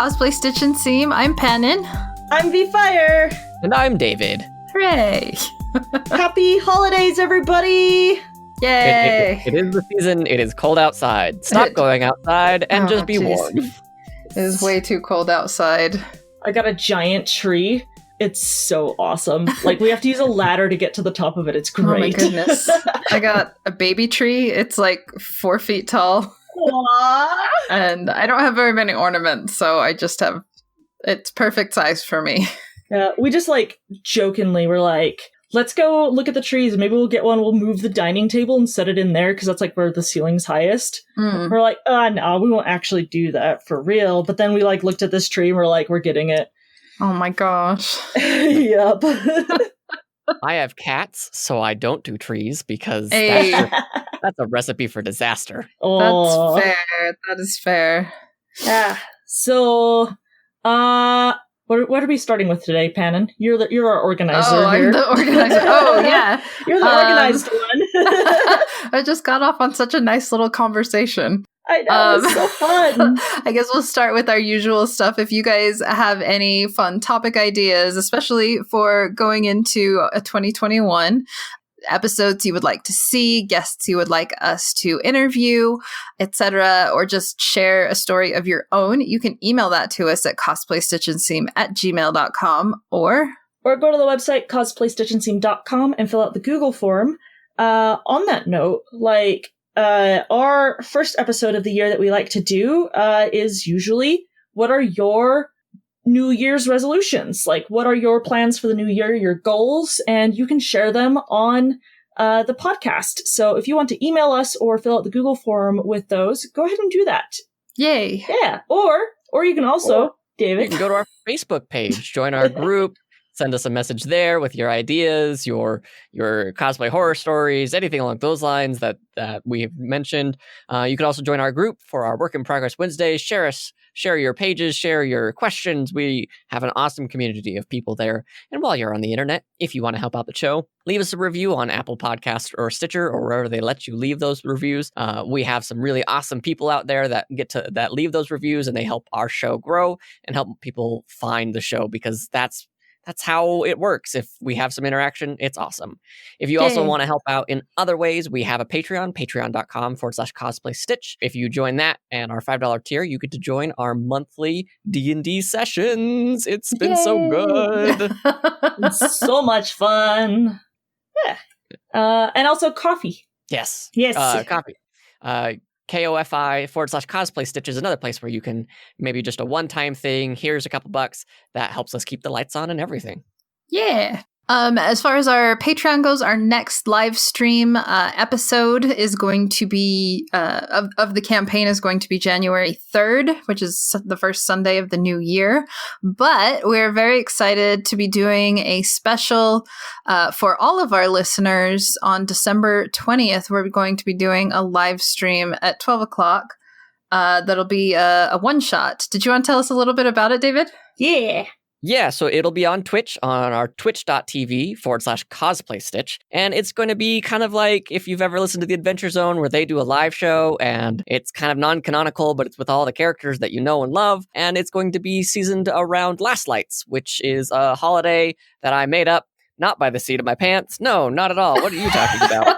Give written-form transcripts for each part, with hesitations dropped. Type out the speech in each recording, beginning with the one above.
Cosplay Stitch and Seam. I'm Pannin. I'm V-Fire. And I'm David. Hooray! Happy holidays, everybody! Yay! It is the season. It is cold outside. Stop going outside and just be warm. It is way too cold outside. I got a giant tree. It's so awesome. Like, we have to use a ladder to get to the top of it. It's great. Oh my goodness. I got a baby tree. It's like 4 feet tall. Aww. And I don't have very many ornaments, so I just have... It's perfect size for me. Yeah, we just, like, jokingly were like, let's go look at the trees. Maybe we'll get one. We'll move the dining table and set it in there, because that's, like, where the ceiling's highest. Mm. We're like, no, we won't actually do that for real. But then we, like, looked at this tree and we're like, we're getting it. Oh my gosh. Yep. I have cats, so I don't do trees, because Hey. that's a recipe for disaster. Oh. That's fair. That is fair. Yeah. So, what are we starting with today, Pannin? You're our organizer. Oh, here. I'm the organizer. Oh, yeah. You're the organized one. I just got off on such a nice little conversation. I know, it's so fun. I guess we'll start with our usual stuff. If you guys have any fun topic ideas, especially for going into a 2021, episodes you would like to see, guests you would like us to interview, etc., or just share a story of your own, you can email that to us at cosplaystitchandseam@gmail.com or go to the website cosplaystitchandseam.com and fill out the Google form. On that note, our first episode of the year that we like to do is usually, what are your New Year's resolutions? Like, what are your plans for the new year, your goals? And you can share them on the podcast. So if you want to email us or fill out the Google form with those, go ahead and do that. yay. Yeah. Or you can also, David. You can go to our Facebook page, join our group, send us a message there with your ideas, your cosplay horror stories, anything along those lines that we've mentioned. You can also join our group for our Work in Progress Wednesdays. Share your pages, share your questions. We have an awesome community of people there. And while you're on the internet, if you want to help out the show, leave us a review on Apple Podcasts or Stitcher or wherever they let you leave those reviews. We have some really awesome people out there that leave those reviews, and they help our show grow and help people find the show, because that's how it works. If we have some interaction, it's awesome. If you also want to help out in other ways, we have a Patreon, patreon.com/cosplaystitch. If you join that and our $5 tier, you get to join our monthly D&D sessions. It's been so good. It's so much fun. Yeah. And also coffee. Yes. Coffee. KOFI/cosplay stitch is another place where you can maybe just a one-time thing. Here's a couple bucks that helps us keep the lights on and everything. Yeah. As far as our Patreon goes, our next live stream episode is going to be of the campaign is going to be January 3rd, which is the first Sunday of the new year. But we're very excited to be doing a special for all of our listeners on December 20th. We're going to be doing a live stream at 12 o'clock. That'll be a one-shot. Did you want to tell us a little bit about it, David? Yeah, so it'll be on Twitch, on our twitch.tv/cosplay stitch. And it's going to be kind of like if you've ever listened to The Adventure Zone, where they do a live show, and it's kind of non-canonical, but it's with all the characters that you know and love. And it's going to be seasoned around Last Lights, which is a holiday that I made up, not by the seat of my pants. No, not at all. What are you talking about?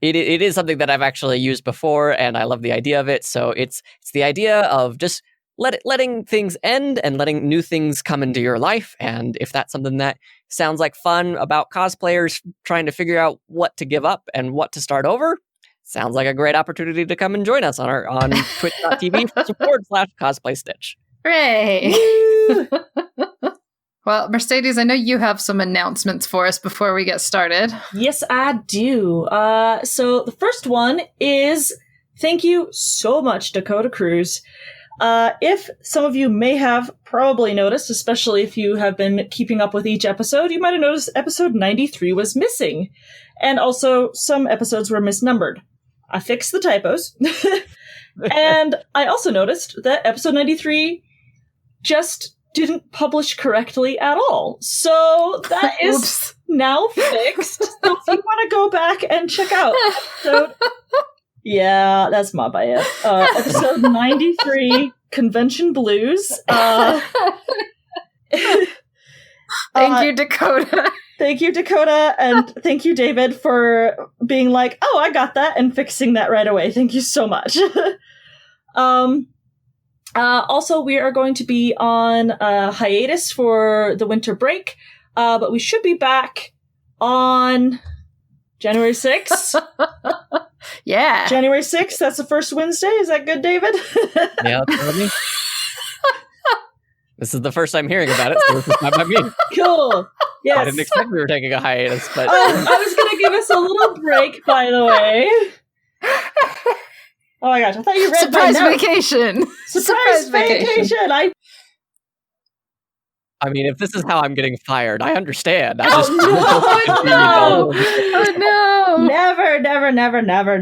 It is something that I've actually used before, and I love the idea of it. So it's the idea of just letting things end and letting new things come into your life. And if that's something that sounds like fun about cosplayers trying to figure out what to give up and what to start over, sounds like a great opportunity to come and join us on twitch.tv/cosplay stitch. Hooray! Well, Mercedes, I know you have some announcements for us before we get started. Yes, I do. So the first one is, thank you so much, Dakota Cruz. If some of you may have probably noticed, especially if you have been keeping up with each episode, you might have noticed episode 93 was missing. And also some episodes were misnumbered. I fixed the typos. And I also noticed that episode 93 just didn't publish correctly at all. So that is now fixed. So if you want to go back and check out episode... Yeah, that's my bad. Episode 93 convention blues. Thank you, Dakota. Thank you, Dakota, and thank you, David, for being like, oh, I got that, and fixing that right away. Thank you so much. Also, we are going to be on hiatus for the winter break, but we should be back on January 6th. Yeah. January 6th, that's the first Wednesday. Is that good, David? Yeah, that's me. This is the first time hearing about it, so this is not by me. Cool. Yes. I didn't expect we were taking a hiatus, but... I was going to give us a little break, by the way. Oh my gosh, I thought you read Surprise my notes. vacation. Surprise vacation. I mean, if this is how I'm getting fired, I understand. I Oh, no. Never.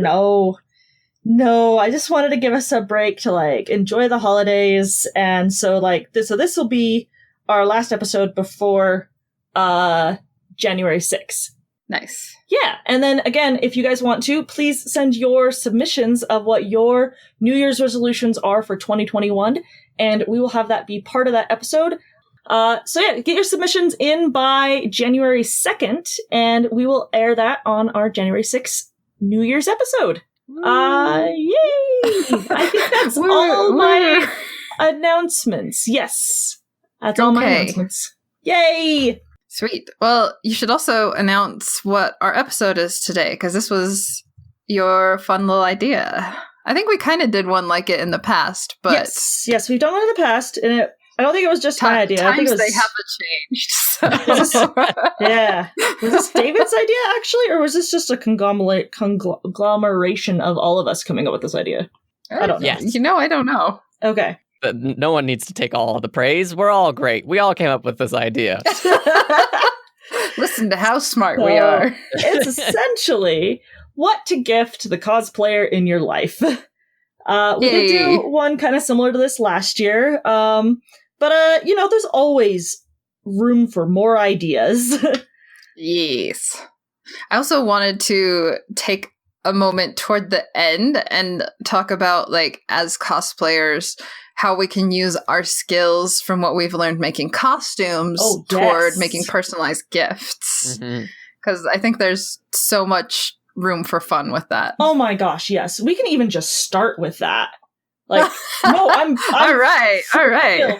No, I just wanted to give us a break to, like, enjoy the holidays. And so, like, this will be our last episode before January 6th. Nice. Yeah, and then again, if you guys want to, please send your submissions of what your New Year's resolutions are for 2021, and we will have that be part of that episode. So yeah, get your submissions in by January 2nd, and we will air that on our January 6th New Year's episode. Yay! I think that's all my announcements. Yes, that's all my announcements. Yay! Sweet. Well, you should also announce what our episode is today, because this was your fun little idea. I think we kind of did one like it in the past, but... Yes, we've done one in the past, and I don't think it was just my idea. I think they haven't changed. So. Yeah. Was this David's idea, actually, or was this just a conglomeration of all of us coming up with this idea? I don't know. Yes. I don't know. Okay. No one needs to take all the praise. We're all great. We all came up with this idea. Listen to how smart we are. It's essentially what to gift the cosplayer in your life. We did do one kind of similar to this last year. But there's always room for more ideas. Yes. I also wanted to take a moment toward the end and talk about, like, as cosplayers, how we can use our skills from what we've learned making costumes toward making personalized gifts. Because I think there's so much room for fun with that. Oh my gosh, yes. We can even just start with that. Like, no, I'm all right.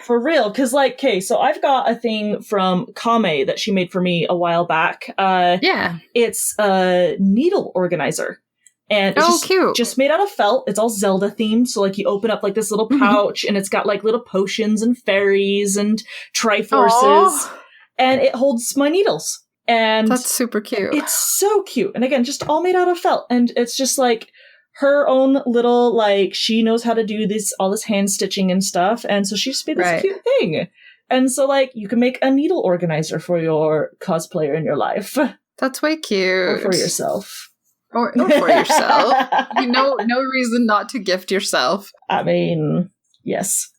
For real. Because, like, okay, so I've got a thing from Kame that she made for me a while back. It's a needle organizer. And it's cute. Just made out of felt. It's all Zelda themed. So, like, you open up, like, this little pouch, and it's got, like, little potions and fairies and Triforces. And it holds my needles. And that's super cute. It's so cute. And again, just all made out of felt. And it's just, like, her own little, like, she knows how to do all this hand stitching and stuff. And so she just made this cute thing. And so, like, you can make a needle organizer for your cosplayer in your life. That's way cute. Or for yourself. Or for yourself. No reason not to gift yourself. I mean, yes.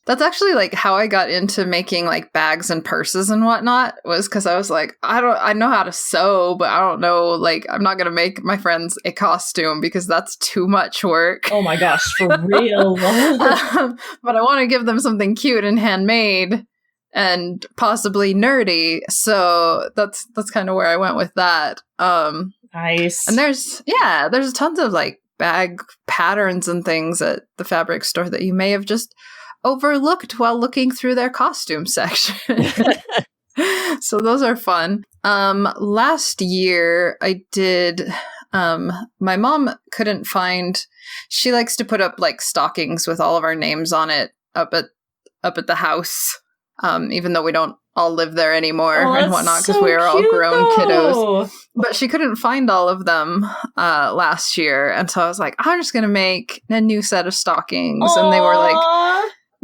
That's actually, like, how I got into making, like, bags and purses and whatnot, was because I was like, I know how to sew, but I don't know, like, I'm not going to make my friends a costume because that's too much work. Oh my gosh, for real. But I want to give them something cute and handmade and possibly nerdy. So that's kind of where I went with that. Nice. And there's tons of, like, bag patterns and things at the fabric store that you may have just overlooked while looking through their costume section. So those are fun. Last year I did, my mom couldn't find, she likes to put up, like, stockings with all of our names on it up at the house. Even though we don't all live there anymore and whatnot, because we are all grown kiddos. But she couldn't find all of them last year. And so I was like, I'm just going to make a new set of stockings. Aww. And they were, like,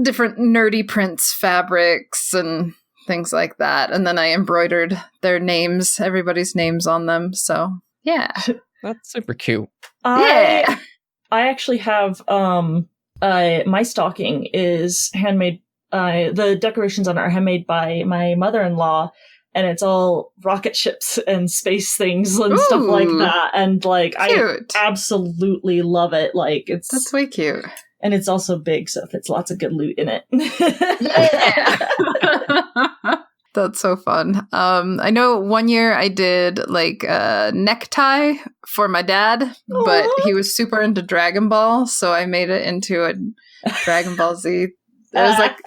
different nerdy prints, fabrics, and things like that. And then I embroidered their names, everybody's names on them. So, yeah. That's super cute. I actually have, my stocking is handmade. The decorations on it are handmade by my mother-in-law, and it's all rocket ships and space things and stuff like that. And, like, cute. I absolutely love it. Like, that's way cute. And it's also big, so it fits lots of good loot in it. Yeah. That's so fun. I know one year I did like a necktie for my dad, but he was super into Dragon Ball, so I made it into a Dragon Ball Z. It was like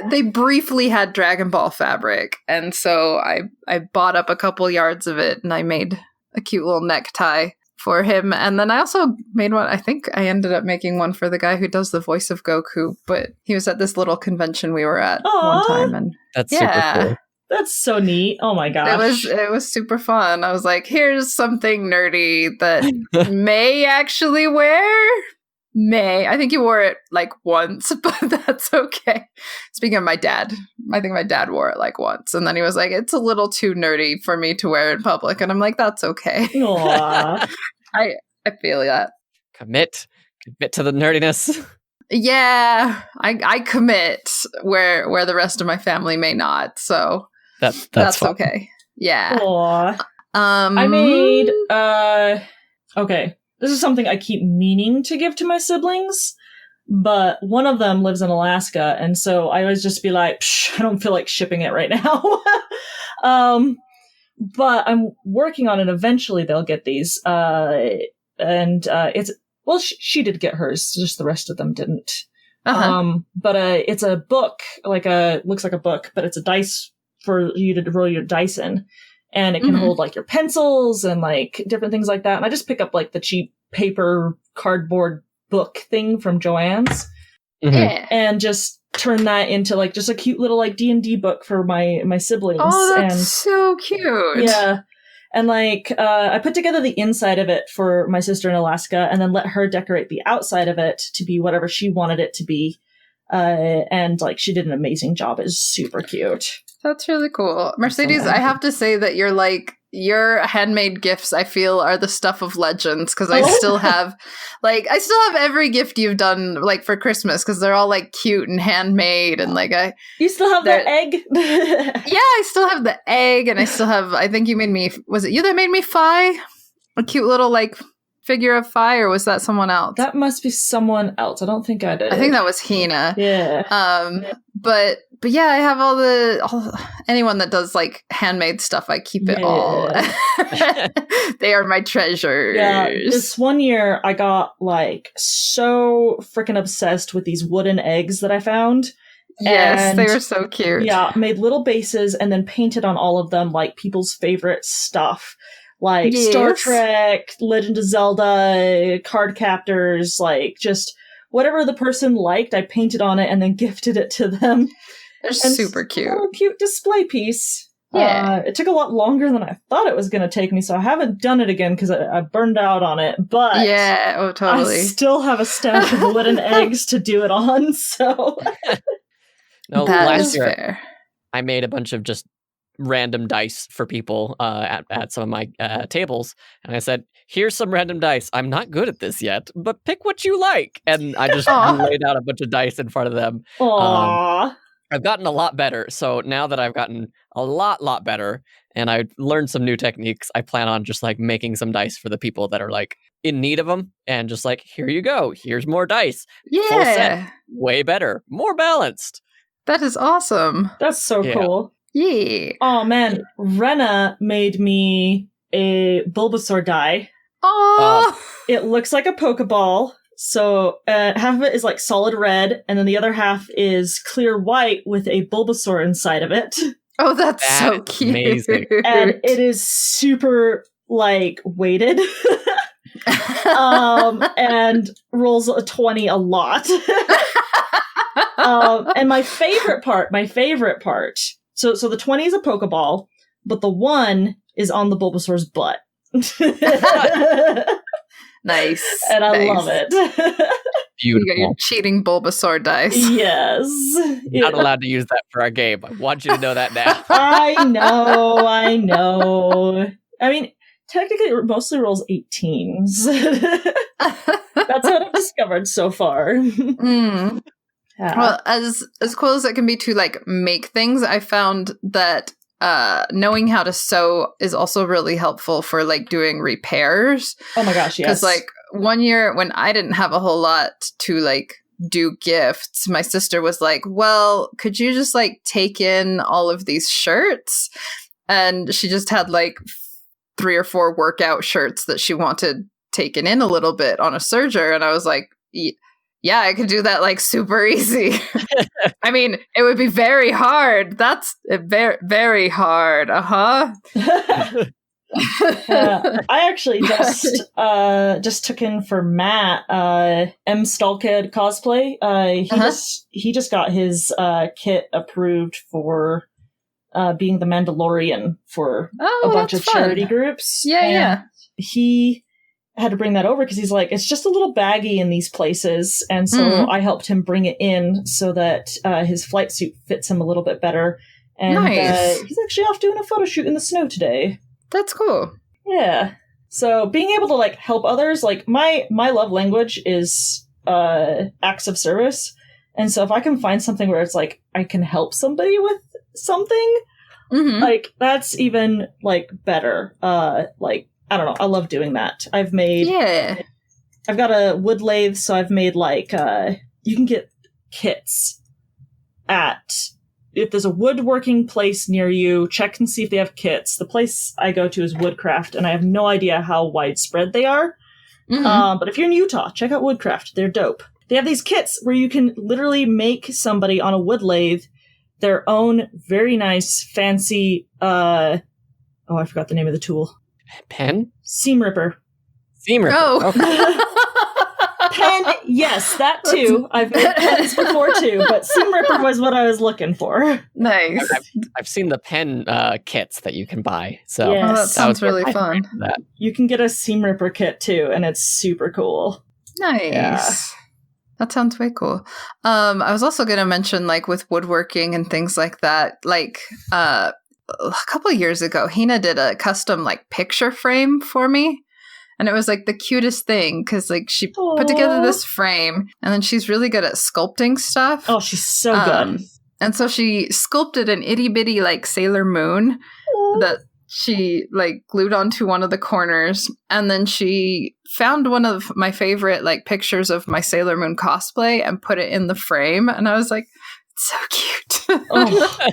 they briefly had Dragon Ball fabric, and so I bought up a couple yards of it and I made a cute little necktie for him. And then I also made one. I think I ended up making one for the guy who does the voice of Goku, but he was at this little convention we were at one time, and That's super cool. That's so neat. Oh my gosh. It was super fun. I was like, here's something nerdy that May actually wear. May. I think he wore it like once, but that's okay. Speaking of my dad, I think my dad wore it like once. And then he was like, it's a little too nerdy for me to wear in public. And I'm like, that's okay. Aww. I feel that. Commit to the nerdiness. Yeah, I commit where the rest of my family may not. So that's okay. Yeah. Aww. I made okay. This is something I keep meaning to give to my siblings, but one of them lives in Alaska, and so I always just be like, I don't feel like shipping it right now. But I'm working on it. Eventually they'll get these. It's, well, she did get hers, just the rest of them didn't. But it's a book, looks like a book, but it's a dice for you to roll your dice in. And it can hold like your pencils and like different things like that. And I just pick up like the cheap paper cardboard book thing from Joann's and just turn that into like just a cute little like D&D book for my siblings. Oh, that's so cute. Yeah. And like I put together the inside of it for my sister in Alaska and then let her decorate the outside of it to be whatever she wanted it to be. And like she did an amazing job. It's super cute. That's really cool. Mercedes, I have to say that your handmade gifts, I feel, are the stuff of legends, because I still have every gift you've done like for Christmas, because they're all like cute and handmade, and like you still have the egg. Yeah, I still have the egg, and I still have, I think you made me, was it you that made me Fi? A cute little like figure of Fi, or was that someone else? That must be someone else. I don't think I did. I think that was Hina. Yeah. But yeah, I have all anyone that does like handmade stuff, I keep it all. They are my treasures. Yeah, this one year I got like so freaking obsessed with these wooden eggs that I found. Yes, and, they were so cute. Yeah, made little bases and then painted on all of them like people's favorite stuff. Like Star Trek, Legend of Zelda, card captors, like just whatever the person liked, I painted on it and then gifted it to them. They're super cute. A little cute display piece. Yeah. It took a lot longer than I thought it was going to take me, so I haven't done it again because I burned out on it. But yeah, oh totally. I still have a stash of wooden eggs to do it on. So no, that last is year fair. I made a bunch of just random dice for people at some of my tables, and I said, here's some random dice. I'm not good at this yet, but pick what you like. And I just laid out a bunch of dice in front of them. I've gotten a lot better. So now that I've gotten a lot better and I've learned some new techniques, I plan on just like making some dice for the people that are like in need of them, and just like, here you go, here's more dice. Yeah, full set, way better, more balanced. That is awesome. That's so cool. Yeah. Oh man, Rena made me a Bulbasaur die. Oh, it looks like a Pokeball. So half of it is like solid red, and then the other half is clear white with a Bulbasaur inside of it. Oh, that's so cute. Amazing. And it is super like weighted. And rolls a 20 a lot. And my favorite part. So the 20 is a Pokeball, but the 1 is on the Bulbasaur's butt. Nice. And I love it. Beautiful. You got your cheating Bulbasaur dice. Yes. Not allowed to use that for our game. I want you to know that now. I know. I mean, technically it mostly rolls 18s. That's what I've discovered so far. Mm. Yeah. Well, as cool as it can be to like make things, I found that knowing how to sew is also really helpful for like doing repairs. Oh my gosh, yes. Because like one year when I didn't have a whole lot to like do gifts, my sister was like, well, could you just like take in all of these shirts? And she just had like 3 or 4 workout shirts that she wanted taken in a little bit on a serger. And I was like, yeah, I could do that like super easy. I mean, it would be very hard. That's very, very hard. Uh-huh. I actually just took in for Matt M Stalkhead cosplay. He just got his kit approved for being the Mandalorian for a bunch of charity groups. Yeah. He had to bring that over because he's like, it's just a little baggy in these places, and so I helped him bring it in so that his flight suit fits him a little bit better. And he's actually off doing a photo shoot in the snow today. That's cool. Yeah. So being able to like help others, like my love language is acts of service. And so if I can find something where it's like I can help somebody with something, like that's even like better. Like I don't know, I love doing that. I've got a wood lathe, so I've made like you can get kits if there's a woodworking place near you, check and see if they have kits. The place I go to is Woodcraft, and I have no idea how widespread they are. But if you're in Utah, check out Woodcraft. They're dope. They have these kits where you can literally make somebody on a wood lathe their own very nice, fancy, I forgot the name of the tool. Pen? Seam ripper. Seam ripper. Oh. Okay. Pen, yes, that too. I've made pens before too, but seam ripper was what I was looking for. Nice. I've seen the pen kits that you can buy. So Yes. That sounds really fun. You can get a seam ripper kit too, and it's super cool. Nice. Yeah. That sounds way cool. I was also going to mention, like, with woodworking and things like that, like, a couple of years ago, Hina did a custom, like, picture frame for me. And it was, like, the cutest thing, because, like, she put together this frame, and then she's really good at sculpting stuff. Oh, she's so good. And so she sculpted an itty-bitty, like, Sailor Moon that she, like, glued onto one of the corners. And then she found one of my favorite, like, pictures of my Sailor Moon cosplay and put it in the frame. And I was like, it's so cute. Oh.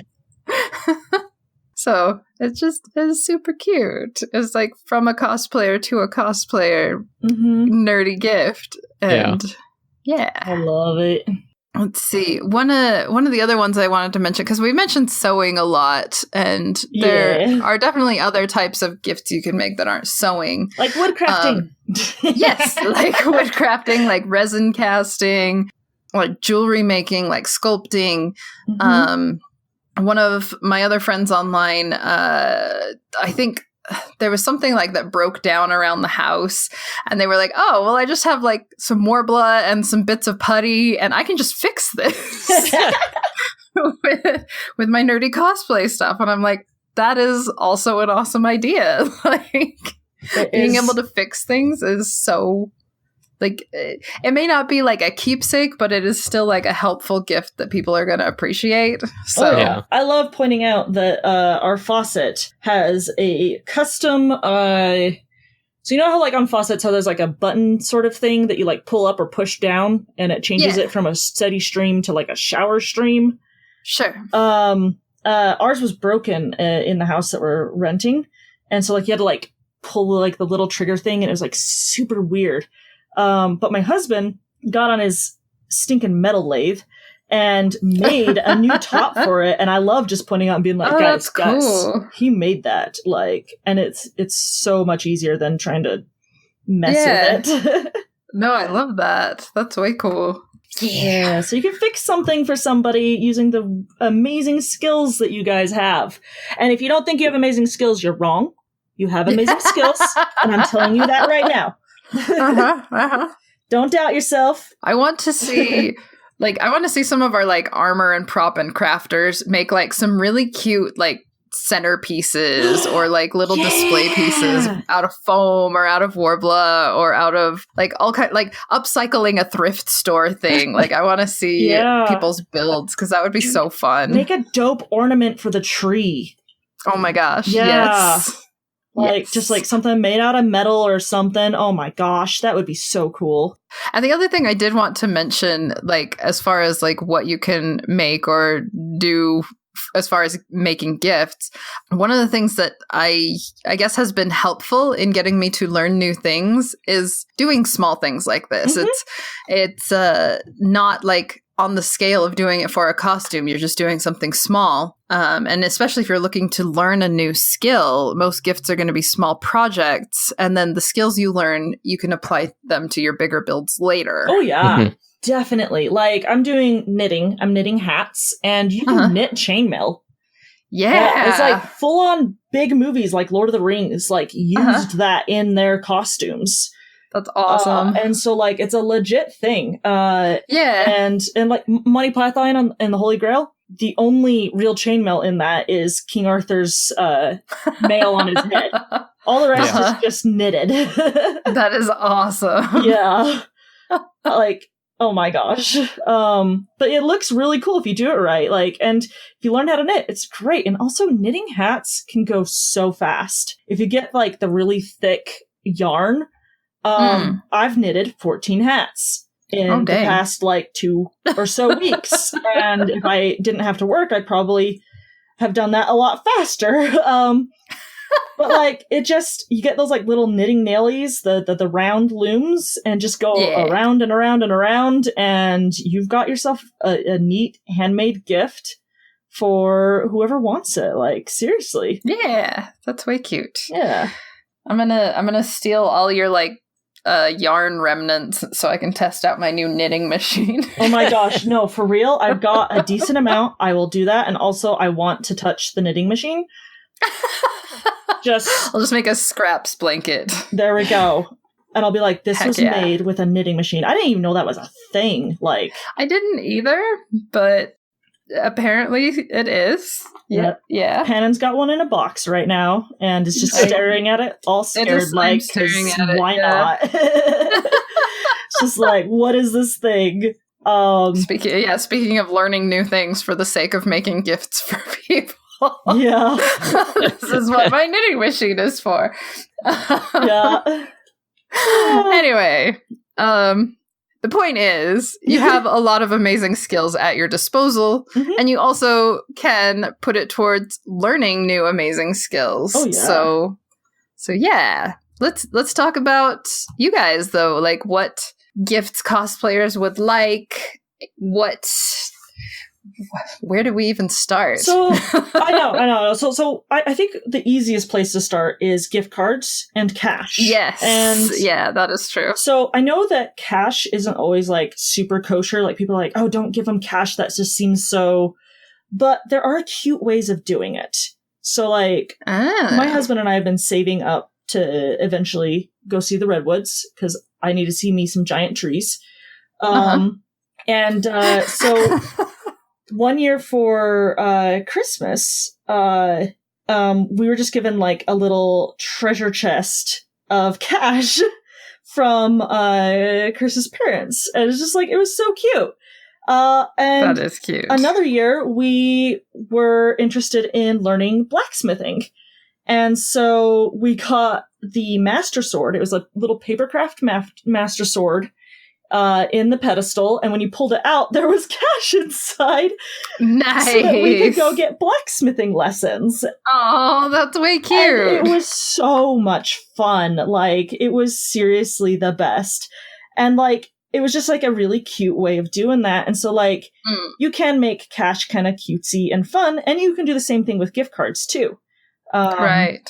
So it's super cute. It's like from a cosplayer to a cosplayer nerdy gift. And yeah. I love it. Let's see. One of the other ones I wanted to mention, because we mentioned sewing a lot, and there are definitely other types of gifts you can make that aren't sewing. Like woodcrafting. Yes, like woodcrafting, like resin casting, like jewelry making, like sculpting. One of my other friends online, I think there was something like that broke down around the house, and they were like, oh, well, I just have like some Morbla and some bits of putty, and I can just fix this with my nerdy cosplay stuff. And I'm like, that is also an awesome idea. Like, being able to fix things is so, like, it may not be like a keepsake, but it is still like a helpful gift that people are going to appreciate. So I love pointing out that our faucet has a custom, so you know how like on faucets how there's like a button sort of thing that you like pull up or push down and it changes it from a steady stream to like a shower stream? Sure. Ours was broken in the house that we're renting. And so like you had to like pull like the little trigger thing, and it was like super weird. But my husband got on his stinking metal lathe and made a new top for it. And I love just pointing out and being like, guys, cool. He made that. Like, and it's so much easier than trying to mess with it. No, I love that. That's way cool. Yeah. So you can fix something for somebody using the amazing skills that you guys have. And if you don't think you have amazing skills, you're wrong. You have amazing skills. And I'm telling you that right now. Don't doubt yourself. I want to see some of our like armor and prop and crafters make like some really cute like centerpieces or like little display pieces out of foam or out of Worbla or out of like all kind, like upcycling a thrift store thing. Like I want to see people's builds, because that would be so fun. Make a dope ornament for the tree. Oh my gosh. Yes. Like, Yes. just like something made out of metal or something. Oh my gosh, that would be so cool. And the other thing I did want to mention, like, as far as like what you can make or do as far as making gifts, one of the things that I guess has been helpful in getting me to learn new things is doing small things like this. Mhm. It's not like on the scale of doing it for a costume. You're just doing something small. And especially if you're looking to learn a new skill, most gifts are going to be small projects. And then the skills you learn, you can apply them to your bigger builds later. Oh yeah, Mhm. definitely. Like, I'm doing knitting. I'm knitting hats, and you can knit chainmail. Yeah. It's like full on big movies like Lord of the Rings, like used that in their costumes. That's awesome. And so like it's a legit thing. Yeah. And like Monty Python and the Holy Grail, the only real chainmail in that is King Arthur's mail on his head. All the rest is just knitted. That is awesome. Yeah. Like, oh my gosh. But it looks really cool if you do it right. Like, and if you learn how to knit, it's great. And also knitting hats can go so fast. If you get like the really thick yarn, I've knitted 14 hats in the past like 2 or so weeks. And if I didn't have to work, I'd probably have done that a lot faster. But like, it just, you get those like little knitting nailies, the round looms, and just go around and around and around, and you've got yourself a neat handmade gift for whoever wants it. Like, seriously. Yeah, that's way cute. Yeah. I'm gonna steal all your like yarn remnants so I can test out my new knitting machine. Oh my gosh, no, for real. I've got a decent amount. I will do that, and also I want to touch the knitting machine. I'll just make a scraps blanket. There we go. And I'll be like, this was made with a knitting machine. I didn't even know that was a thing. Like, I didn't either, but apparently it is. Yep. Yeah. Pannon's got one in a box right now and is just staring at it, all scared, like, staring at it, why not? It's just like, what is this thing? Speaking of learning new things for the sake of making gifts for people. Yeah. This is what my knitting machine is for. Yeah. Anyway, the point is you have a lot of amazing skills at your disposal, and you also can put it towards learning new amazing skills. Oh, yeah. So yeah. Let's talk about you guys though, like what gifts cosplayers would like, where do we even start? So I know. So I think the easiest place to start is gift cards and cash. Yes. And yeah, that is true. So I know that cash isn't always like super kosher. Like people are like, oh, don't give them cash. That just seems so. But there are cute ways of doing it. So like my husband and I have been saving up to eventually go see the redwoods because I need to see me some giant trees. And so. One year for Christmas, we were just given like a little treasure chest of cash from Chris's parents. And it was just like, it was so cute. And that is cute. Another year, we were interested in learning blacksmithing. And so we got the master sword. It was a little papercraft master sword. In the pedestal, and when you pulled it out, there was cash inside. Nice. So that we could go get blacksmithing lessons. Oh, that's way cute. And it was so much fun. Like, it was seriously the best. And, like, it was just, like, a really cute way of doing that. And so, like, you can make cash kind of cutesy and fun, and you can do the same thing with gift cards, too. Right.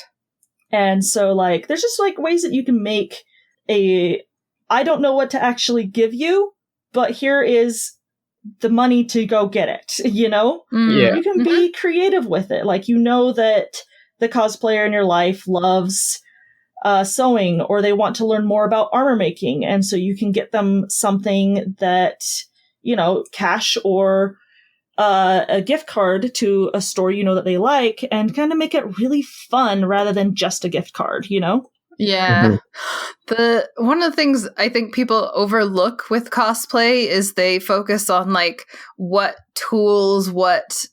And so, like, there's just, like, ways that you can make I don't know what to actually give you, but here is the money to go get it, you know? Yeah. You can be creative with it. Like, you know that the cosplayer in your life loves sewing, or they want to learn more about armor making, and so you can get them something that, you know, cash or a gift card to a store you know that they like, and kind of make it really fun rather than just a gift card, you know? Yeah. One of the things I think people overlook with cosplay is they focus on like what tools, what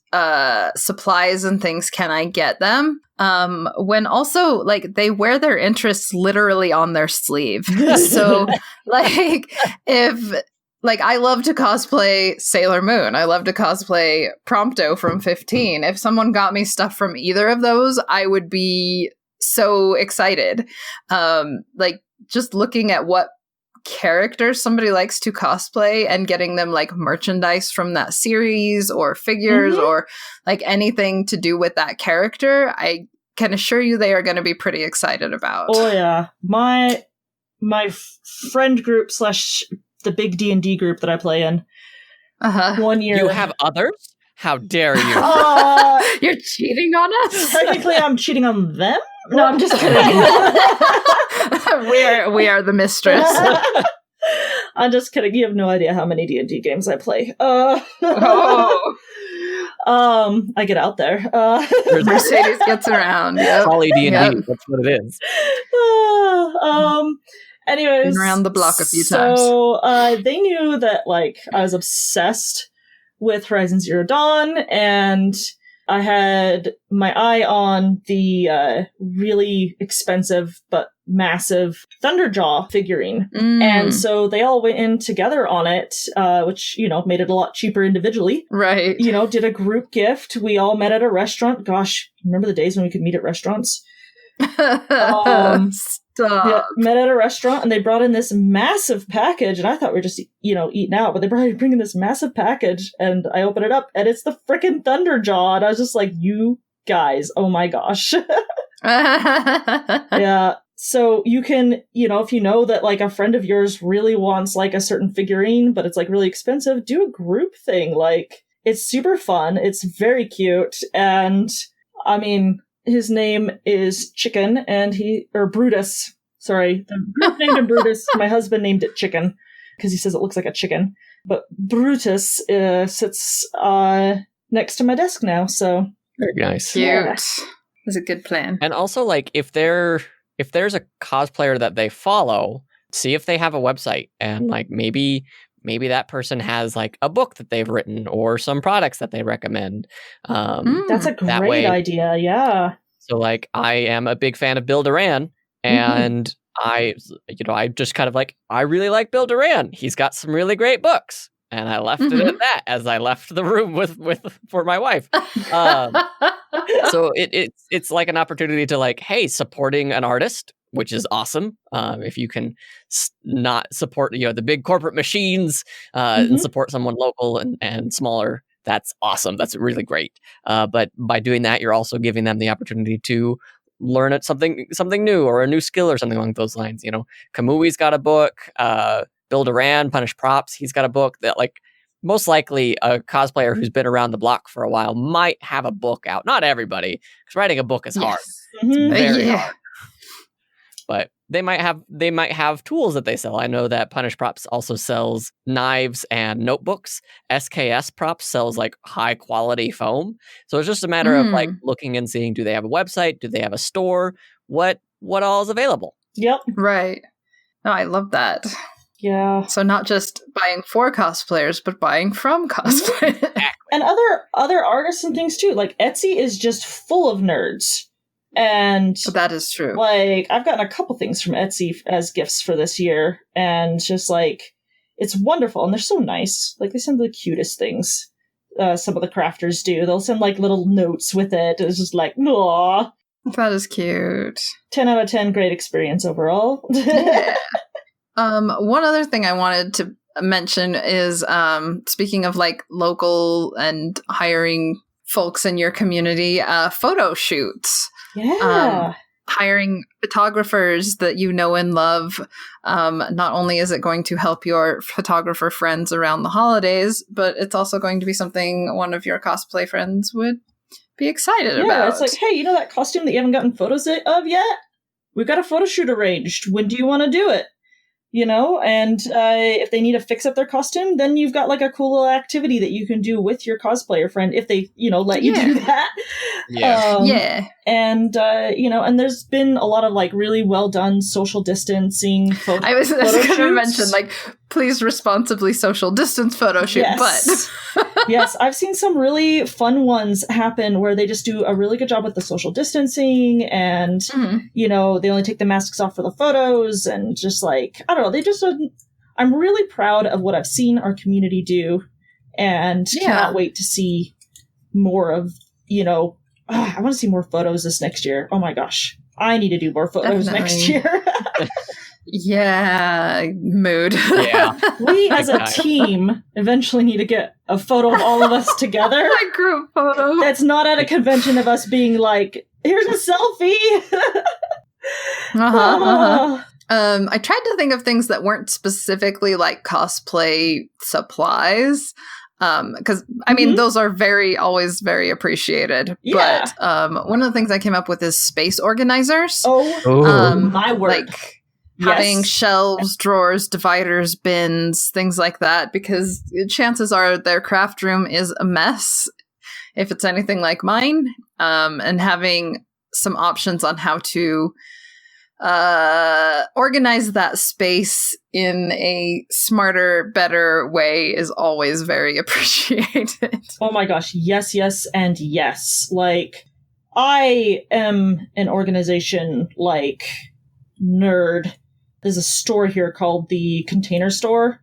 supplies and things can I get them? When also like they wear their interests literally on their sleeve. So like if like I love to cosplay Sailor Moon. I love to cosplay Prompto from 15. If someone got me stuff from either of those, I would be so excited. Like just looking at what characters somebody likes to cosplay and getting them like merchandise from that series or figures or like anything to do with that character, I can assure you they are going to be pretty excited about. Oh yeah, my friend group / the big D&D group that I play in. 1 year. You have others? How dare you? You're cheating on us? Technically, I'm cheating on them. No, I'm just kidding. we are the mistress. I'm just kidding. You have no idea how many D&D games I play. I get out there. Mercedes gets around. Yep. Holly D&D. Yep. That's what it is. Anyways, been around the block a few times. So they knew that like I was obsessed with Horizon Zero Dawn, and I had my eye on the really expensive but massive Thunderjaw figurine. And so they all went in together on it, which, you know, made it a lot cheaper individually. Right. You know, did a group gift. We all met at a restaurant. Gosh, remember the days when we could meet at restaurants? Stop. Yeah, met at a restaurant, and they brought in this massive package, and I thought we were just, you know, eating out, but they bring in this massive package, and I open it up, and it's the frickin' Thunderjaw, and I was just like, you guys, oh my gosh. Yeah, so you can, you know, if you know that, like, a friend of yours really wants, like, a certain figurine, but it's, like, really expensive, do a group thing, like, it's super fun, it's very cute, and, I mean, his name is Chicken, and Brutus. Sorry, the group named him Brutus. My husband named it Chicken because he says it looks like a chicken. But Brutus sits next to my desk now. So very nice, cute. Yeah. That's a good plan. And also, like, if there's a cosplayer that they follow, see if they have a website, and like maybe that person has like a book that they've written or some products that they recommend. That's a great idea. Yeah. So like I am a big fan of Bill Duran, and I just kind of like, I really like Bill Duran. He's got some really great books. And I left it at that as I left the room for my wife. So it's like an opportunity to like, hey, supporting an artist, which is awesome. If you can not support, the big corporate machines and support someone local and smaller, that's awesome. That's really great. But by doing that, you're also giving them the opportunity to learn something new or a new skill or something along those lines. Kamui's got a book. Bill Duran, Punish Props, he's got a book that, like, most likely a cosplayer who's been around the block for a while might have a book out. Not everybody, because writing a book is hard. It's very hard. But they might have tools that they sell. I know that Punish Props also sells knives and notebooks. SKS Props sells like high quality foam. So it's just a matter of like looking and seeing, do they have a website? Do they have a store? What all is available? Yep. Right. Oh, I love that. Yeah. So not just buying for cosplayers, but buying from cosplayers. And other artists and things too. Like Etsy is just full of nerds. And that is true. Like, I've gotten a couple things from Etsy as gifts for this year, and just like, it's wonderful, and they're so nice. Like, they send the cutest things. Some of the crafters do. They'll send like little notes with it. It's just like, aww. That is cute. 10 out of 10, great experience overall. Yeah. One other thing I wanted to mention is, speaking of like local and hiring folks in your community, photo shoots. Yeah. Hiring photographers that you know and love. Not only is it going to help your photographer friends around the holidays, but it's also going to be something one of your cosplay friends would be excited about. Yeah, it's like, hey, you know that costume that you haven't gotten photos of yet? We've got a photo shoot arranged. When do you want to do it? you know, and if they need to fix up their costume, then you've got like a cool little activity that you can do with your cosplayer friend if they, you know, let you do that. Yeah. And, you know, and there's been a lot of like really well done social distancing photo I was going to shoots. mention, like, please responsibly social distance photo shoot, Yes. but Yes, I've seen some really fun ones happen where they just do a really good job with the social distancing and, you know, they only take the masks off for the photos and just like, I don't know, they just, I'm really proud of what I've seen our community do and cannot wait to see more of, you know, I want to see more photos this next year. Oh my gosh. I need to do more photos next year. Yeah, mood. Yeah. We as a team eventually need to get a photo of all of us together. A group photo. That's not at a convention of us being like, here's a selfie. I tried to think of things that weren't specifically like cosplay supplies. Because I mean, those are always very appreciated. Yeah. But one of the things I came up with is space organizers. My word. Like having shelves, drawers, dividers, bins, things like that, because chances are their craft room is a mess if it's anything like mine. And having some options on how to organize that space in a smarter, better way is always very appreciated. Oh my gosh, yes, and yes. Like, I am an organization, like, nerd. There's a store here called the Container Store,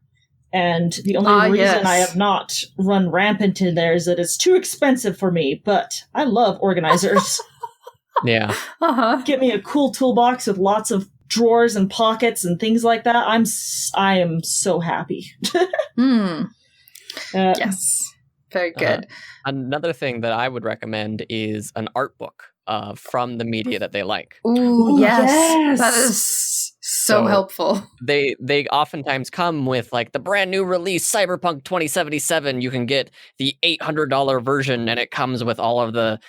and the only reason I have not run rampant in there is that it's too expensive for me, but I love organizers. Yeah. Get me a cool toolbox with lots of drawers and pockets and things like that. I am so happy. Yes. Very good. Another thing that I would recommend is an art book from the media that they like. Ooh, yes. That is so helpful. They oftentimes come with like the brand new release Cyberpunk 2077. You can get the $800 version, and it comes with all of the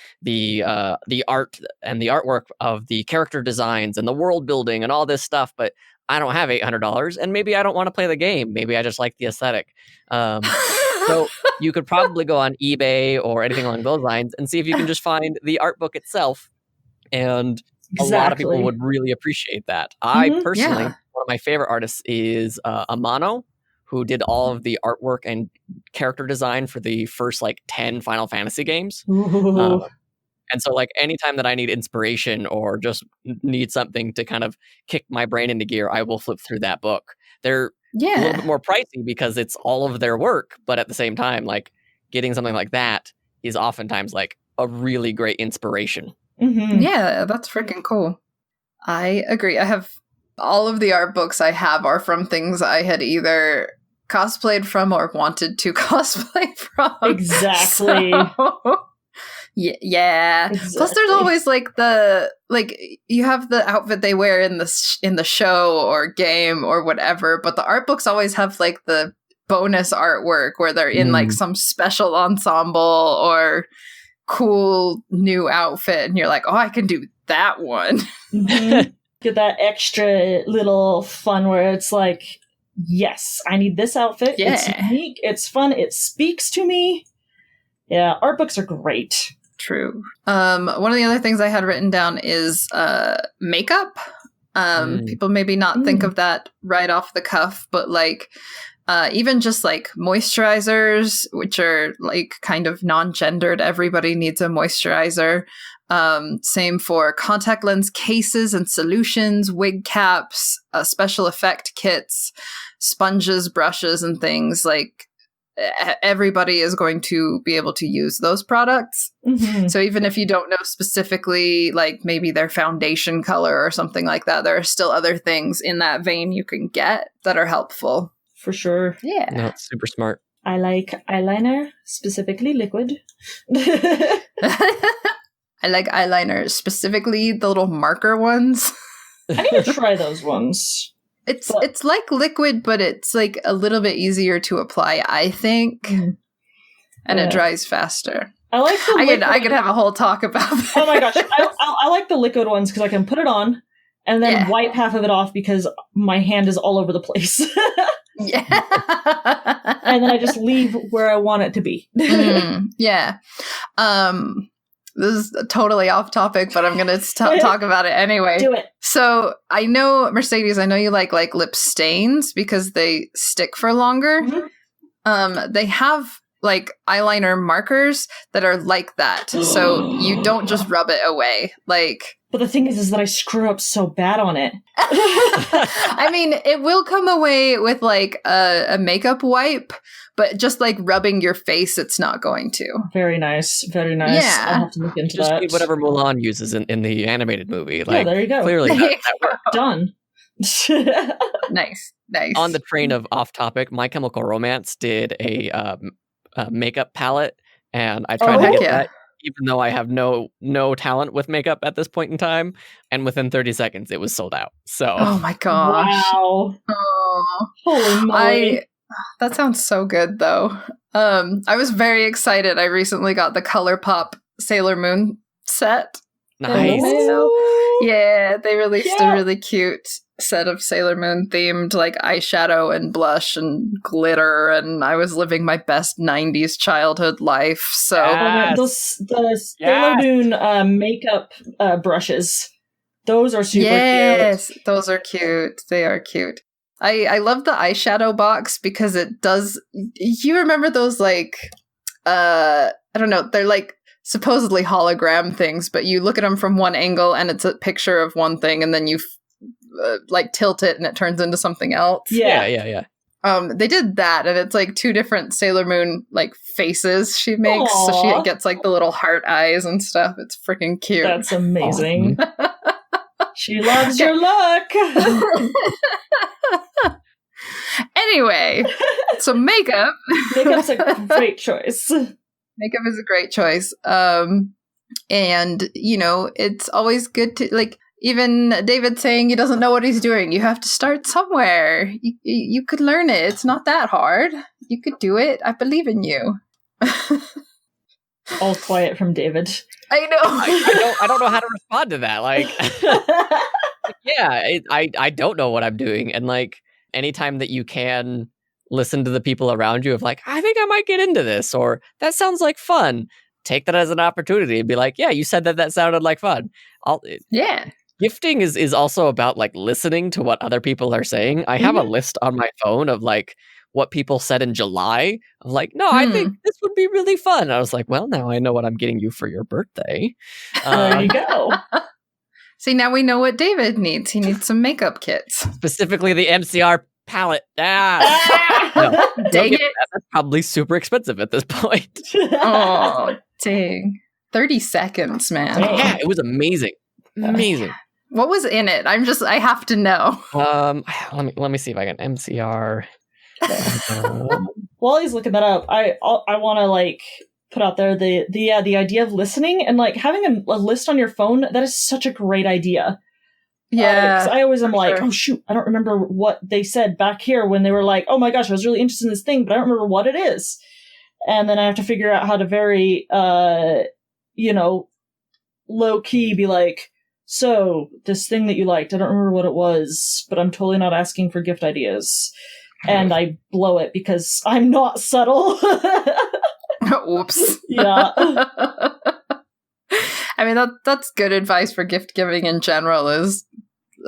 art and the artwork of the character designs and the world building and all this stuff. But I don't have $800, and maybe I don't want to play the game. Maybe I just like the aesthetic. So you could probably go on eBay or anything along those lines and see if you can just find the art book itself. And a lot of people would really appreciate that. I personally, one of my favorite artists is Amano, who did all of the artwork and character design for the first like 10 Final Fantasy games. And so like anytime that I need inspiration or just need something to kind of kick my brain into gear, I will flip through that book. They're a little bit more pricey because it's all of their work, but at the same time, like getting something like that is oftentimes like a really great inspiration. Yeah, that's freaking cool. I agree. I have all of the art books I have are from things I had either cosplayed from or wanted to cosplay from. Exactly. So, yeah. Exactly. Plus, there's always like you have the outfit they wear in the show or game or whatever, but the art books always have like the bonus artwork where they're in like some special ensemble or cool new outfit, and you're like, oh, I can do that one. Get that extra little fun where it's like, yes, I need this outfit. Yeah. It's unique. It's fun. It speaks to me. Yeah, art books are great. True. One of the other things I had written down is makeup. People maybe not think of that right off the cuff, but like even just like moisturizers, which are like kind of non-gendered. Everybody needs a moisturizer. Same for contact lens cases and solutions, wig caps, special effect kits, sponges, brushes, and things. Like everybody is going to be able to use those products. So even if you don't know specifically, like maybe their foundation color or something like that, there are still other things in that vein you can get that are helpful. For sure. Yeah. No, it's super smart. I like eyeliner, specifically liquid. I like eyeliner, specifically the little marker ones. I need to try those ones. It's like liquid, but it's like a little bit easier to apply, I think. And it dries faster. I like the I could have a whole talk about that. Oh my gosh. I like the liquid ones because I can put it on and then Yeah. wipe half of it off because my hand is all over the place. Yeah. And then I just leave where I want it to be. Yeah. This is totally off topic, but I'm going to talk about it anyway. Do it. So I know, Mercedes, I know you like lip stains because they stick for longer. Mhm. They have like eyeliner markers that are like that. So you don't just rub it away. Like, But the thing is that I screw up so bad on it. I mean, it will come away with like a makeup wipe, but just like rubbing your face, it's not going to. Very nice. Very nice. Yeah. I'll have to look into Just that. use whatever Mulan uses in the animated movie. Like, there you go. Clearly, that works. Done. Nice. On the train of off topic, My Chemical Romance did a makeup palette, and I tried to heck get yeah. that, even though I have no talent with makeup at this point in time. And within 30 seconds, it was sold out. So, Oh my gosh. Wow. Oh. Holy moly. That sounds so good though. I was very excited. I recently got the ColourPop Sailor Moon set. nice. Oh. Yeah, they released Yeah. a really cute set of Sailor Moon themed like eyeshadow and blush and glitter, and I was living my best 90s childhood life. So Yeah. The Sailor Moon makeup brushes. Those are super cute. yes, those are cute. They are cute. I love the eyeshadow box because it does. You remember those like I don't know, they're like supposedly hologram things, but you look at them from one angle and it's a picture of one thing, and then you like tilt it and it turns into something else. Yeah. They did that, and it's like two different Sailor Moon like faces she makes, so Aw. she gets like the little heart eyes and stuff. It's freaking cute. That's amazing. She loves your look. Anyway, so makeup. Makeup's a great choice. Makeup is a great choice. And you know, it's always good to like. Even David saying he doesn't know what he's doing. You have to start somewhere. You could learn it. It's not that hard. You could do it. I believe in you. All quiet from David. I know. I don't know how to respond to that. Like, I don't know what I'm doing. And like, anytime that you can listen to the people around you of like, I think I might get into this, or that sounds like fun. Take that as an opportunity and be like, yeah, you said that sounded like fun. Yeah. Gifting is also about like listening to what other people are saying. I have a list on my phone of like what people said in July. I'm like, no, I think this would be really fun. I was like, well, now I know what I'm getting you for your birthday. There you go. See, now we know what David needs. He needs some makeup kits. Specifically the MCR palette. No, Dang it. that's probably super expensive at this point. Oh, dang. 30 seconds, man. Dang. Yeah, it was amazing. Amazing. What was in it? I have to know. Let me see if I can MCR. While he's looking that up, I want to like put out there the idea of listening and like having a list on your phone. That is such a great idea. Yeah. 'Cause I always am like, sure. oh shoot, I don't remember what they said back here when they were like, oh my gosh, I was really interested in this thing, but I don't remember what it is. And then I have to figure out how to very, low key be like, so this thing that you liked, I don't remember what it was, but I'm totally not asking for gift ideas. And I blow it because I'm not subtle. Oops. Yeah. I mean, that's good advice for gift giving in general, is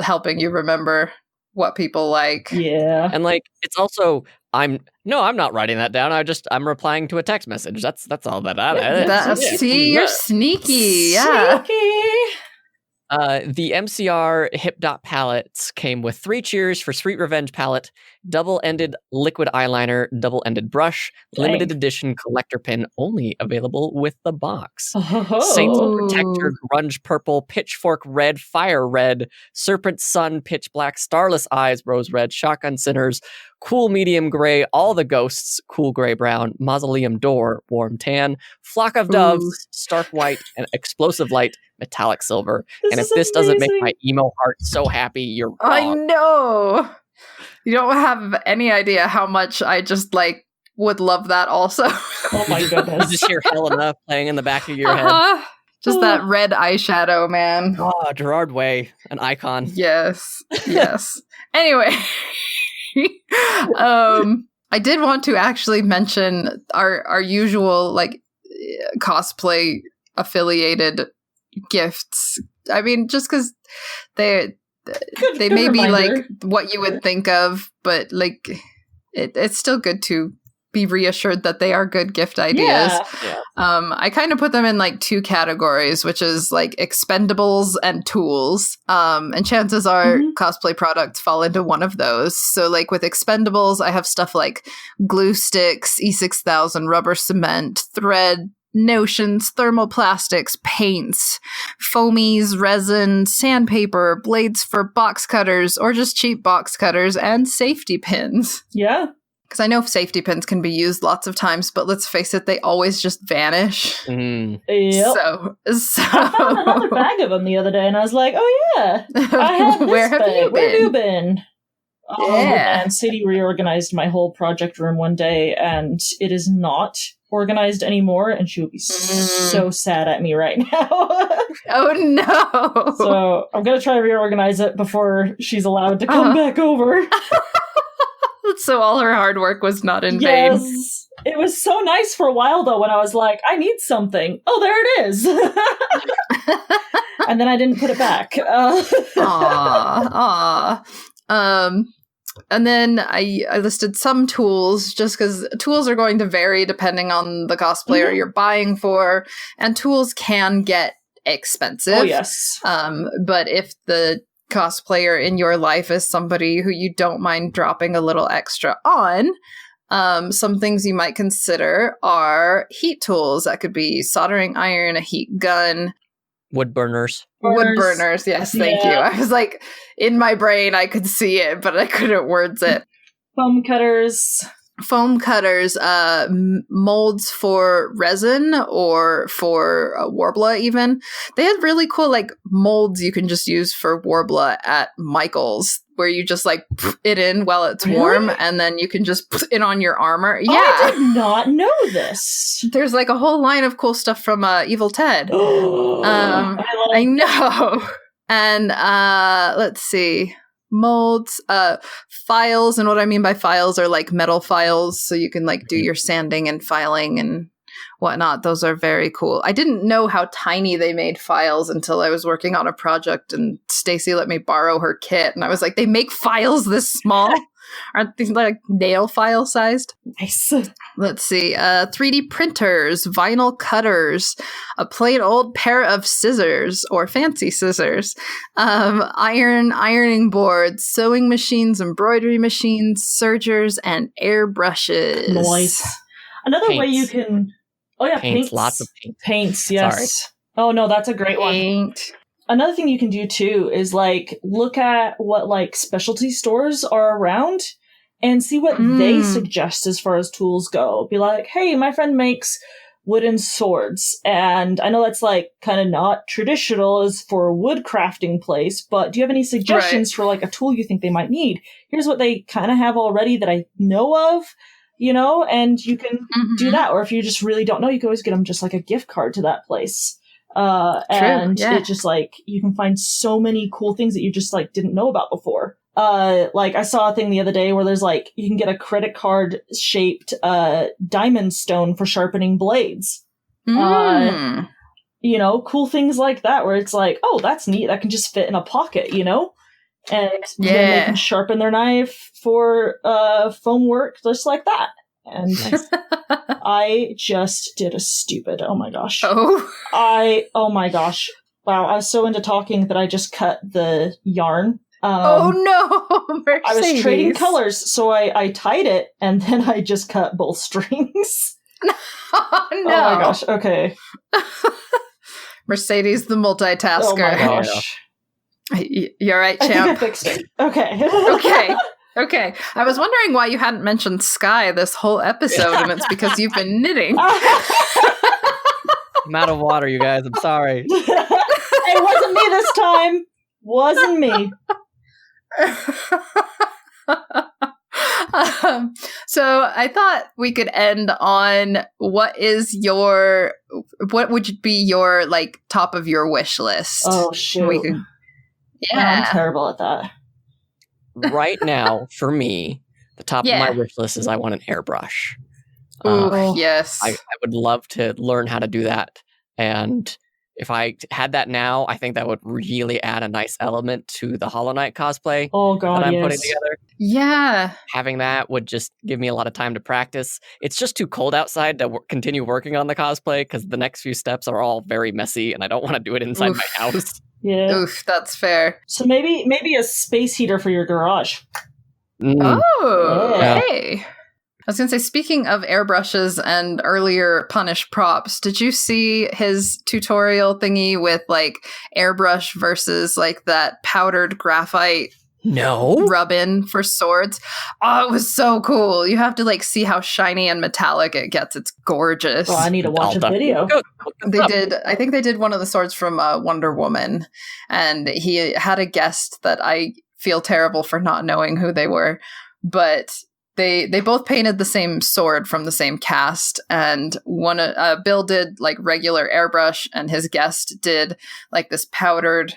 helping you remember what people like. Yeah. And like, it's also, I'm not writing that down. I'm replying to a text message. That's all that is. See, you're sneaky. Yeah. Sneaky. The MCR Hip Dot palettes came with 3 cheers for Sweet Revenge palette, double-ended liquid eyeliner, double-ended brush, limited edition collector pin, only available with the box. Saints Protector, Grunge Purple, Pitchfork Red, Fire Red, Serpent Sun, Pitch Black, Starless Eyes, Rose Red, Shotgun Sinners, Cool Medium Gray, All the Ghosts, Cool Gray Brown, Mausoleum Door, Warm Tan, Flock of Doves, Stark White, and Explosive Light, Metallic Silver. And if this doesn't make my emo heart so happy, you're wrong. I know. You don't have any idea how much I just like would love that also. Oh my You goodness. just hear Helena playing in the back of your head. Just that red eyeshadow, man. Oh, Gerard Way, an icon. Yes. Anyway, I did want to actually mention our usual like cosplay affiliated gifts. I mean, just because they may be like what you would think of, but like it's still good to be reassured that they are good gift ideas. Yeah. I kind of put them in like two categories, which is like expendables and tools. And chances are cosplay products fall into one of those. So like with expendables, I have stuff like glue sticks, E6000, rubber cement, thread, notions, thermoplastics, paints, foamies, resin, sandpaper, blades for box cutters, or just cheap box cutters, and safety pins. Yeah. Because I know safety pins can be used lots of times, but let's face it, they always just vanish. Yep. So I found another bag of them the other day, and I was like, "Oh yeah, I have this Where have bag. you Where have been? you been?" Yeah. Oh man, Sadie reorganized my whole project room one day, and it is not organized anymore, and she would be so sad at me right now. Oh no! So I'm gonna try to reorganize it before she's allowed to come back over. So all her hard work was not in Yes. vain. It was so nice for a while, though, when I was like, I need something. Oh, there it is. And then I didn't put it back. Aw. And then I listed some tools, just because tools are going to vary depending on the cosplayer you're buying for, and tools can get expensive. Oh, yes. But if the cosplayer in your life is somebody who you don't mind dropping a little extra on, some things you might consider are heat tools. That could be soldering iron, a heat gun, Wood burners. wood burners. Yes, thank you. I was like, in my brain I could see it, but I couldn't words it. Foam cutters, molds for resin or for Warbler even. They had really cool like molds you can just use for Warbler at Michael's, where you just like put it in while it's warm, and then you can just put it on your armor. Yeah. I did not know this. There's like a whole line of cool stuff from Evil Ted. I know. And let's see. Molds, files, and what I mean by files are like metal files, so you can like do your sanding and filing and whatnot. Those are very cool. I didn't know how tiny they made files until I was working on a project, and Stacy let me borrow her kit, and I was like, they make files this small? Aren't these like nail file sized? Nice. Let's see. 3D printers, vinyl cutters, a plain old pair of scissors or fancy scissors, ironing boards, sewing machines, embroidery machines, sergers, and airbrushes. Nice. Another way you can... Oh yeah, paints. Lots of paints. Paints, yes. Sorry. Oh no, that's a great one. Paint. Another thing you can do too is like look at what like specialty stores are around and see what they suggest as far as tools go. Be like, hey, my friend makes wooden swords, and I know that's like kind of not traditional as for a wood crafting place, but do you have any suggestions for like a tool you think they might need? Here's what they kind of have already that I know of, you know, and you can do that. Or if you just really don't know, you can always get them just like a gift card to that place. It just like, you can find so many cool things that you just like didn't know about before. Like I saw a thing the other day where there's like, you can get a credit card shaped, diamond stone for sharpening blades. You know, cool things like that where it's like, oh, that's neat. That can just fit in a pocket, you know? And then they can sharpen their knife for, foam work just like that. And I just did a stupid, oh my gosh. Oh my gosh. Wow, I was so into talking that I just cut the yarn. Oh no, Mercedes. I was trading colors, so I tied it, and then I just cut both strings. Oh no. Oh my gosh, okay. Mercedes the multitasker. Oh my gosh. You're right, champ. I think I fixed it. Okay. Okay. I was wondering why you hadn't mentioned Sky this whole episode, and it's because you've been knitting. I'm out of water, you guys. I'm sorry. It wasn't me this time. Wasn't me. So I thought we could end on what would be your like top of your wish list? Oh shoot! I'm terrible at that. Right now, for me, the top of my wish list is I want an airbrush. Yes. I would love to learn how to do that. And if I had that now, I think that would really add a nice element to the Hollow Knight cosplay that I'm putting together. Yeah. Having that would just give me a lot of time to practice. It's just too cold outside to continue working on the cosplay because the next few steps are all very messy and I don't want to do it inside my house. Yeah. Oof, that's fair. So maybe a space heater for your garage. Oh, hey. I was going to say, speaking of airbrushes and earlier punished props, did you see his tutorial thingy with like airbrush versus like that powdered graphite rub-in for swords? Oh, it was so cool. You have to like see how shiny and metallic it gets. It's gorgeous. Oh, I need to watch a video. I think they did one of the swords from Wonder Woman, and he had a guest that I feel terrible for not knowing who they were, but They both painted the same sword from the same cast, and Bill did like regular airbrush, and his guest did like this powdered.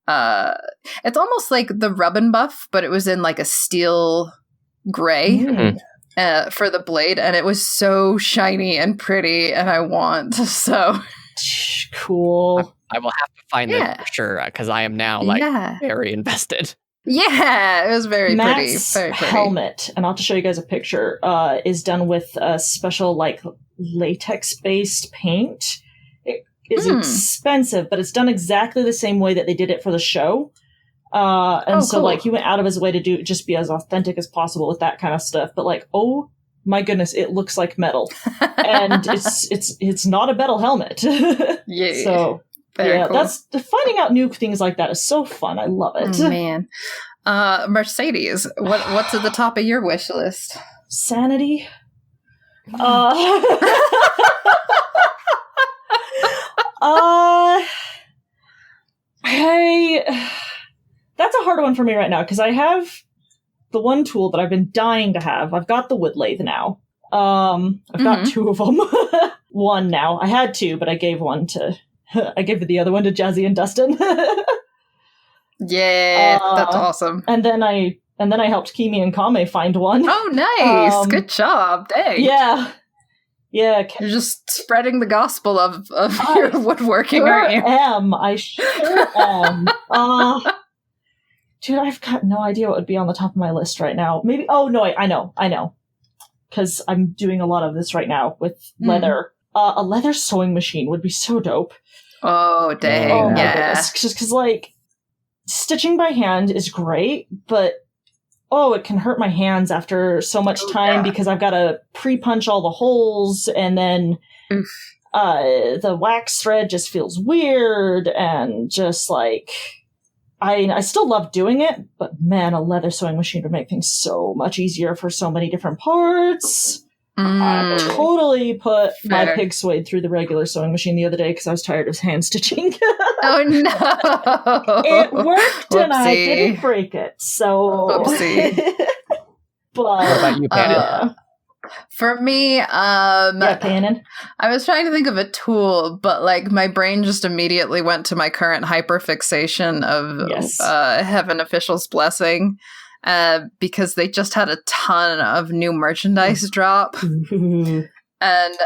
It's almost like the rub and buff, but it was in like a steel gray for the blade, and it was so shiny and pretty, and I want so cool. I will have to find it for sure because I am now very invested. Yeah, it was very pretty. Very pretty. Helmet, and I'll have to show you guys a picture, is done with a special like latex-based paint. It is expensive, but it's done exactly the same way that they did it for the show. So cool. Like he went out of his way to just be as authentic as possible with that kind of stuff. But like, oh my goodness, it looks like metal, and it's not a metal helmet. Yeah. So. Very cool. That's finding out new things like that is so fun. I love it. Oh, man. Mercedes, what's at the top of your wish list? Sanity. Hey, that's a hard one for me right now because I have the one tool that I've been dying to have. I've got the wood lathe now. I've got two of them. One now. I had two, but I gave the other one to Jazzy and Dustin. Yeah, that's awesome. And then I helped Kimi and Kame find one. Oh, nice! Good job, dang. Yeah. You're just spreading the gospel of your woodworking, aren't you? I sure am. Dude, I've got no idea what would be on the top of my list right now. Maybe. Oh no, I know, because I'm doing a lot of this right now with leather. A leather sewing machine would be so dope. Oh, dang. Oh, yeah. Just because, like, stitching by hand is great, but, it can hurt my hands after so much time because I've got to pre-punch all the holes, and then the wax thread just feels weird, and just, like, I still love doing it, but, man, a leather sewing machine would make things so much easier for so many different parts. I totally put my pig suede through the regular sewing machine the other day because I was tired of hand stitching. Oh no! It worked and I didn't break it. So, whoopsie. But what about you, Pannon? For me, Pannon. I was trying to think of a tool, but like my brain just immediately went to my current hyperfixation of Heaven Official's Blessing. Because they just had a ton of new merchandise drop. And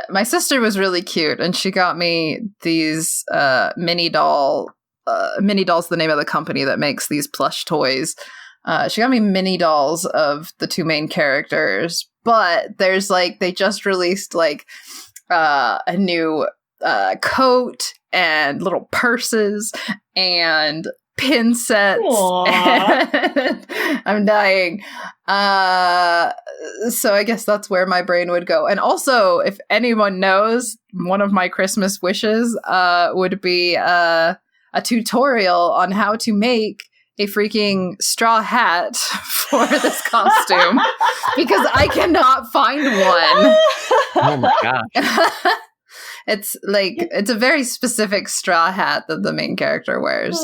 my sister was really cute, and she got me these mini dolls, the name of the company that makes these plush toys. She got me mini dolls of the two main characters, but there's like, they just released like a new coat and little purses and pin sets. I'm dying. So I guess that's where my brain would go. And also, if anyone knows, one of my Christmas wishes would be a tutorial on how to make a freaking straw hat for this costume because I cannot find one. Oh my gosh. It's like, it's a very specific straw hat that the main character wears.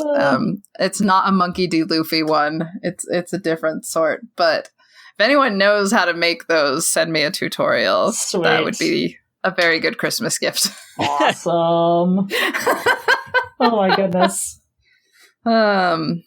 It's not a Monkey D. Luffy one. It's a different sort. But if anyone knows how to make those, send me a tutorial. Sweet. That would be a very good Christmas gift. Awesome. Oh my goodness. And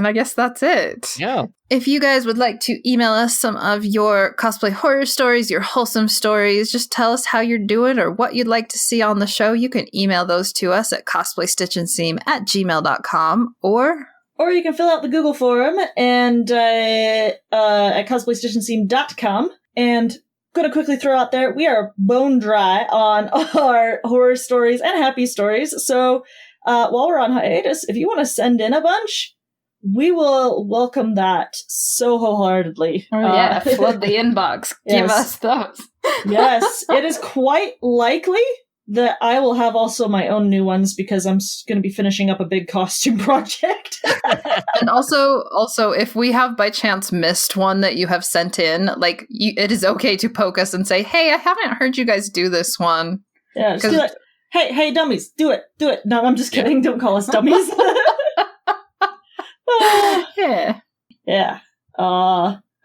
I guess that's it. Yeah. If you guys would like to email us some of your cosplay horror stories, your wholesome stories, just tell us how you're doing or what you'd like to see on the show, you can email those to us at cosplaystitchandseam@gmail.com or you can fill out the Google form and at cosplaystitchandseam.com. And gonna quickly throw out there, we are bone dry on our horror stories and happy stories. So while we're on hiatus, if you want to send in a bunch, we will welcome that so wholeheartedly. Oh, yeah, flood the inbox. Yes. Give us those. Yes, it is quite likely that I will have also my own new ones because I'm going to be finishing up a big costume project. And also, if we have by chance missed one that you have sent in, like, it is okay to poke us and say, hey, I haven't heard you guys do this one. Yeah, just do it. Hey, dummies, do it. No, I'm just kidding. Don't call us dummies. Yeah. Yeah.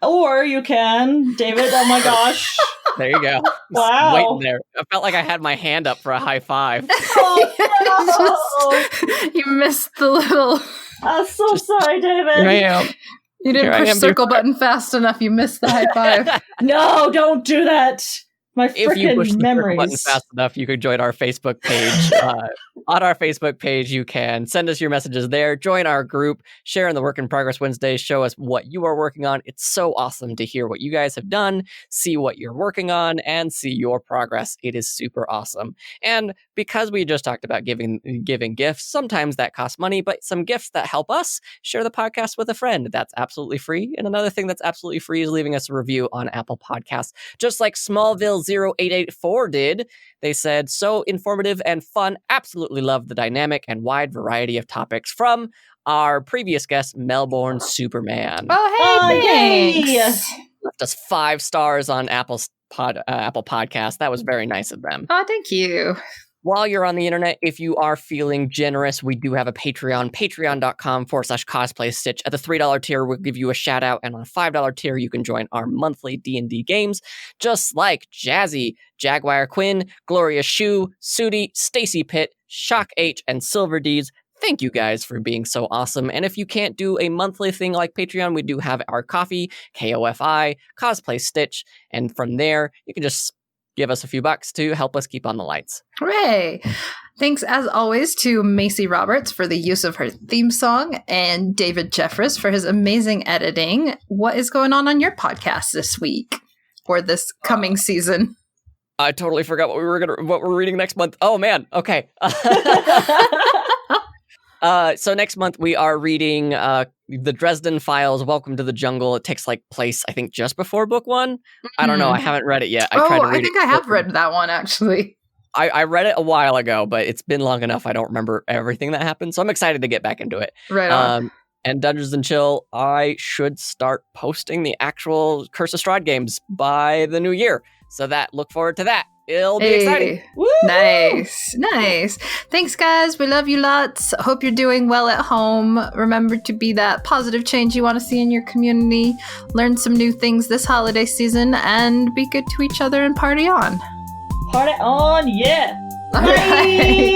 Or you can, David, oh my gosh. There you go. Wow. Waiting there. I felt like I had my hand up for a high five. Oh, no. You missed the little... I'm so sorry, David. Here I am. You didn't Here I push am, circle button fast enough. You missed the high five. No, don't do that. My If you push freaking the circle button memories. fast enough, you could join our Facebook page. On our Facebook page, you can send us your messages there, join our group, share in the Work in Progress Wednesdays, show us what you are working on. It's so awesome to hear what you guys have done, see what you're working on, and see your progress. It is super awesome. And because we just talked about giving gifts, sometimes that costs money, but some gifts that help us, share the podcast with a friend. That's absolutely free. And another thing that's absolutely free is leaving us a review on Apple Podcasts, just like Smallville 0884 did. They said, so informative and fun. Absolutely love the dynamic and wide variety of topics from our previous guest, Melbourne Superman. Oh, hey, yay. thanks. Left us 5 stars on Apple Podcast. That was very nice of them. Oh, thank you. While you're on the internet, if you are feeling generous, we do have a Patreon, patreon.com/cosplaystitch. At the $3 tier, we'll give you a shout out. And on a $5 tier, you can join our monthly D&D games, just like Jazzy, Jaguar Quinn, Gloria Shu, Sudi, Stacy Pitt, Shock H, and Silver Deeds. Thank you guys for being so awesome. And if you can't do a monthly thing like Patreon, we do have our coffee, KOFI, Cosplay Stitch. And from there, you can just give us a few bucks to help us keep on the lights. Hooray! Thanks, as always, to Macy Roberts for the use of her theme song and David Jeffress for his amazing editing. What is going on your podcast this week or this coming season? I totally forgot what we're reading next month. Oh man, okay. So next month we are reading the Dresden Files, Welcome to the Jungle. It takes place, I think, just before book 1. I don't know. I haven't read it yet. I think I have read that one, actually. I read it a while ago, but it's been long enough. I don't remember everything that happened. So I'm excited to get back into it. Right on. And Dungeons and Chill, I should start posting the actual Curse of Strahd games by the new year. So look forward to that. It'll be exciting. Woo! Nice. Thanks, guys. We love you lots. Hope you're doing well at home. Remember to be that positive change you want to see in your community. Learn some new things this holiday season and be good to each other and party on. Party on, yeah. All right.